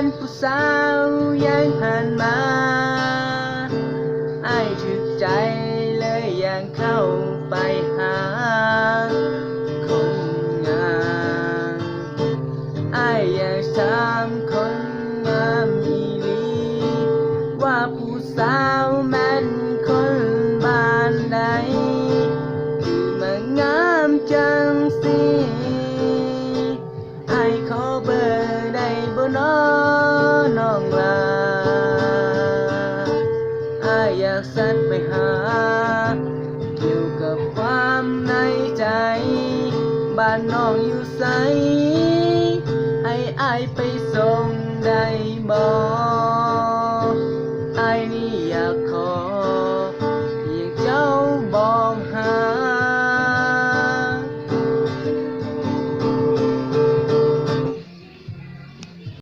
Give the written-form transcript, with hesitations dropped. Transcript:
นผู้สาวยังหันมาอ้ายถึกใจเลยยังเข้าไปหาคนงามอ้ายอยากถามคนงามอีหลีว่าผู้สาวแม่นคนบ้านใดคือมางามจังสิอ้ายขอเบอร์ได้บ่น้อน้องลาอ้ายอยากสัดไปหาเกี่ยวกับความในใจบ้านน้องอยู่ไสให้อ้ายไปส่งได้บ่